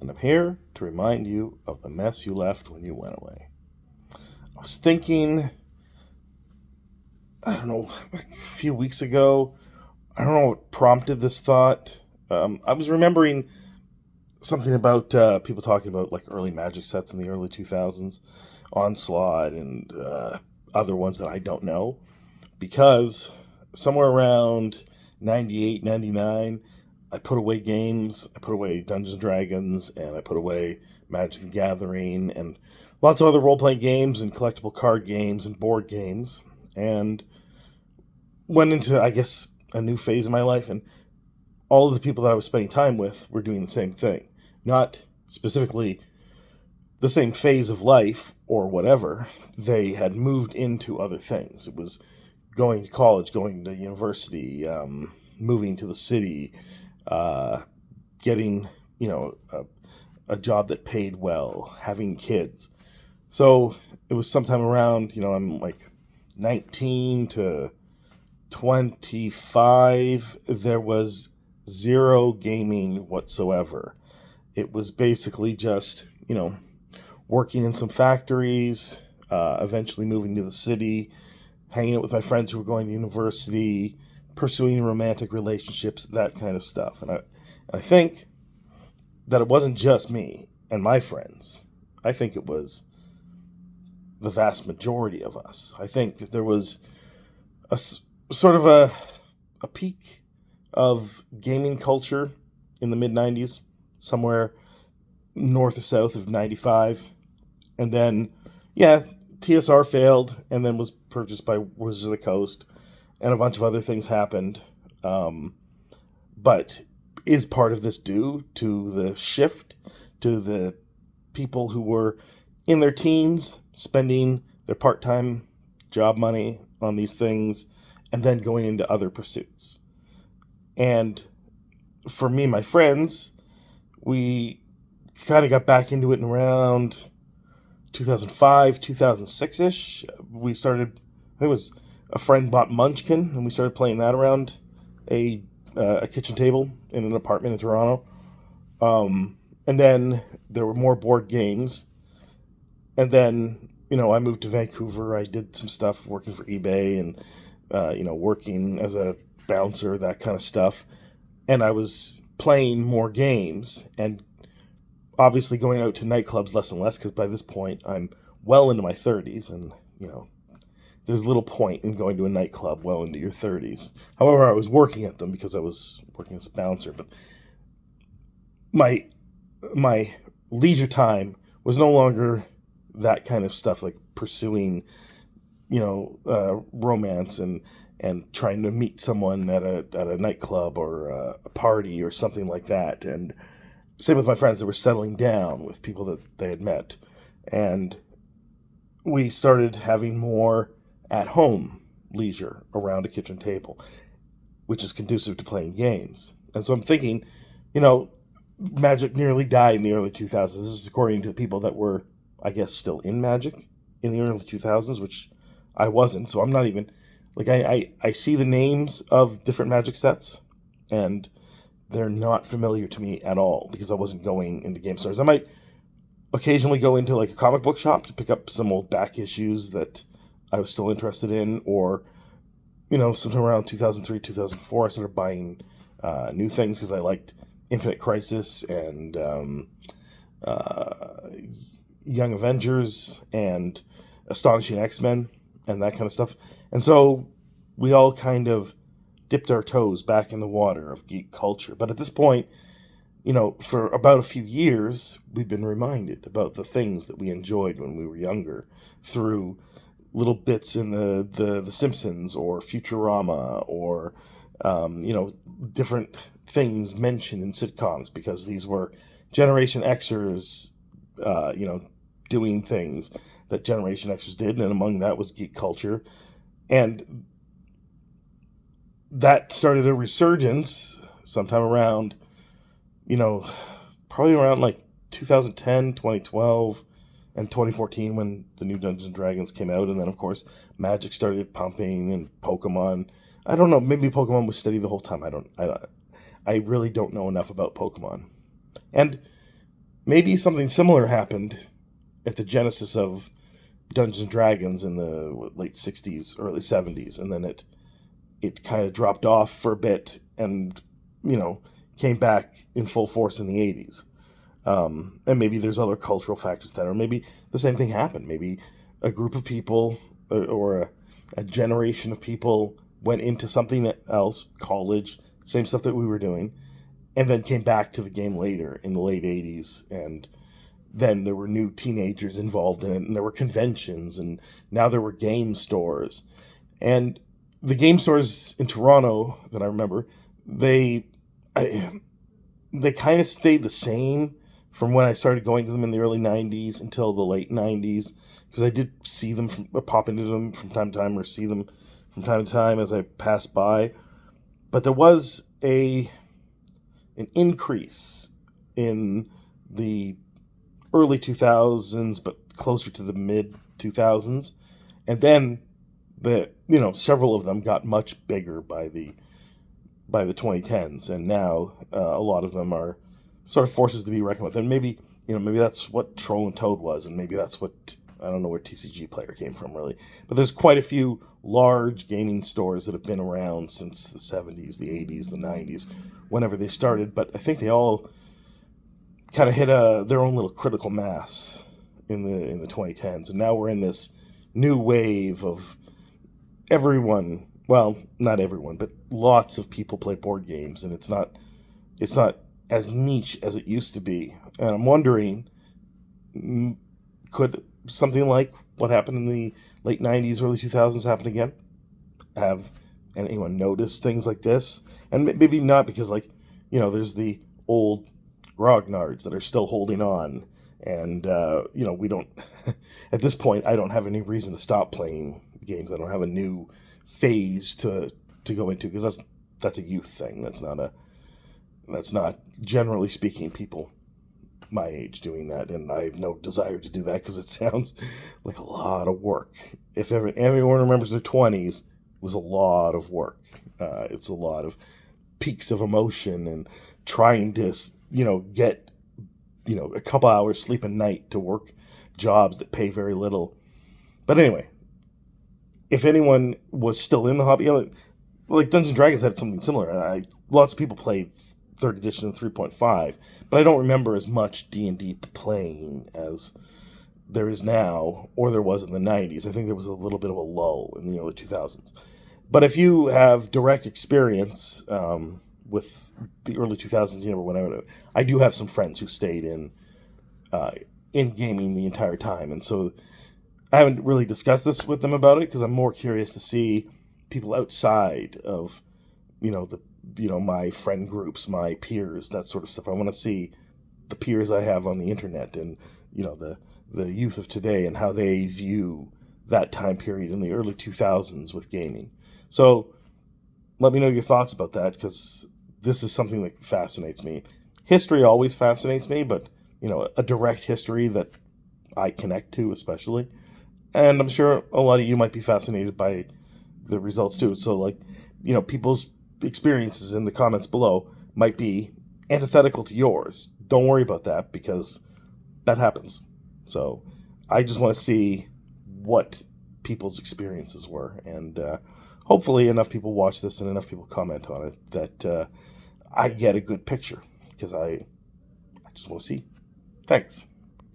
and I'm here to remind you of the mess you left when you went away. I was thinking, I don't know, a few weeks ago, I don't know what prompted this thought. I was remembering something about people talking about like early Magic sets in the early 2000s, Onslaught, and other ones that I don't know, because somewhere around 98, 99, I put away games. I put away Dungeons and Dragons, and I put away Magic the Gathering, and lots of other role-playing games and collectible card games and board games, and went into, I guess, a new phase of my life, and all of the people that I was spending time with were doing the same thing. Not specifically the same phase of life or whatever. They had moved into other things. It was going to college, going to university, moving to the city, getting, a job that paid well, having kids. So it was sometime around, I'm like 19 to 25. There was zero gaming whatsoever. It was basically just, working in some factories, eventually moving to the city, hanging out with my friends who were going to university, pursuing romantic relationships, that kind of stuff. And I think that it wasn't just me and my friends. I think it was the vast majority of us. I think that there was a sort of a peak of gaming culture in the mid-90s, somewhere north or south of 95. And then, TSR failed and then was purchased by Wizards of the Coast, and a bunch of other things happened. But is part of this due to the shift, to the people who were in their teens spending their part-time job money on these things and then going into other pursuits? And for me and my friends, we kind of got back into it in around 2005, 2006-ish. We started, it was a friend bought Munchkin, and we started playing that around a kitchen table in an apartment in Toronto. And then there were more board games. And then, I moved to Vancouver. I did some stuff working for eBay and, working as a bouncer, that kind of stuff. And I was playing more games and obviously going out to nightclubs less and less, because by this point I'm well into my 30s, and, there's little point in going to a nightclub well into your 30s. However, I was working at them because I was working as a bouncer, but my leisure time was no longer that kind of stuff, like pursuing, romance and trying to meet someone at a nightclub or a party or something like that. And same with my friends that were settling down with people that they had met. And we started having more at-home leisure around a kitchen table, which is conducive to playing games. And so I'm thinking, Magic nearly died in the early 2000s. This is according to the people that were, I guess, still in Magic in the early 2000s, which I wasn't. So I'm not even, like, I see the names of different Magic sets, and they're not familiar to me at all because I wasn't going into game stores. I might occasionally go into like a comic book shop to pick up some old back issues that I was still interested in, or, sometime around 2003, 2004, I started buying new things because I liked Infinite Crisis and Young Avengers and Astonishing X-Men and that kind of stuff. And so we all kind of dipped our toes back in the water of geek culture. But at this point, for about a few years, we've been reminded about the things that we enjoyed when we were younger through little bits in the Simpsons or Futurama or, different things mentioned in sitcoms, because these were Generation Xers, doing things that Generation Xers did, and among that was geek culture. And that started a resurgence sometime around, probably around like 2010, 2012, and 2014 when the new Dungeons and Dragons came out. And then, of course, Magic started pumping, and Pokemon. I don't know, maybe Pokemon was steady the whole time. I really don't know enough about Pokemon. And maybe something similar happened at the genesis of Dungeons and Dragons in the late 60s, early 70s, and then it kind of dropped off for a bit and, came back in full force in the 80s. And maybe there's other cultural factors that, or maybe the same thing happened. Maybe a group of people or a generation of people went into something else, college, same stuff that we were doing, and then came back to the game later in the late 80s, and then there were new teenagers involved in it, and there were conventions, and now there were game stores. And the game stores in Toronto that I remember, they kind of stayed the same from when I started going to them in the early 90s until the late 90s, because I did see them pop into them from time to time, or see them from time to time as I passed by. But there was an increase in the early 2000s, but closer to the mid 2000s, and then several of them got much bigger by the 2010s, and now a lot of them are sort of forces to be reckoned with. And maybe that's what Troll and Toad was, and maybe that's what, I don't know where TCG Player came from really, but there's quite a few large gaming stores that have been around since the 70s, the 80s, the 90s, whenever they started. But I think they all kind of hit their own little critical mass in the 2010s, and now we're in this new wave of everyone. Well, not everyone, but lots of people play board games, and it's not as niche as it used to be. And I'm wondering, could something like what happened in the late 90s, early 2000s happen again? Have anyone noticed things like this? And maybe not, because there's the old grognards that are still holding on. And, we don't, at this point, I don't have any reason to stop playing games. I don't have a new phase to go into, because that's a youth thing. That's not generally speaking people my age doing that, and I have no desire to do that because it sounds like a lot of work. If everyone remembers their 20s, it was a lot of work. It's a lot of peaks of emotion and trying to get a couple hours sleep a night to work jobs that pay very little. But anyway, if anyone was still in the hobby, like Dungeons & Dragons had something similar. Lots of people played 3rd edition and 3.5, but I don't remember as much D&D playing as there is now, or there was in the 90s. I think there was a little bit of a lull in the early 2000s. But if you have direct experience with the early 2000s, I do have some friends who stayed in gaming the entire time, and so I haven't really discussed this with them about it, because I'm more curious to see people outside of my friend groups, my peers, that sort of stuff. I want to see the peers I have on the internet, and the youth of today, and how they view that time period in the early 2000s with gaming. So let me know your thoughts about that, because this is something that fascinates me. History always fascinates me, but a direct history that I connect to especially. And I'm sure a lot of you might be fascinated by the results too. So people's experiences in the comments below might be antithetical to yours. Don't worry about that, because that happens. So I just want to see what people's experiences were, and hopefully enough people watch this and enough people comment on it that I get a good picture, because I just want to see. Thanks.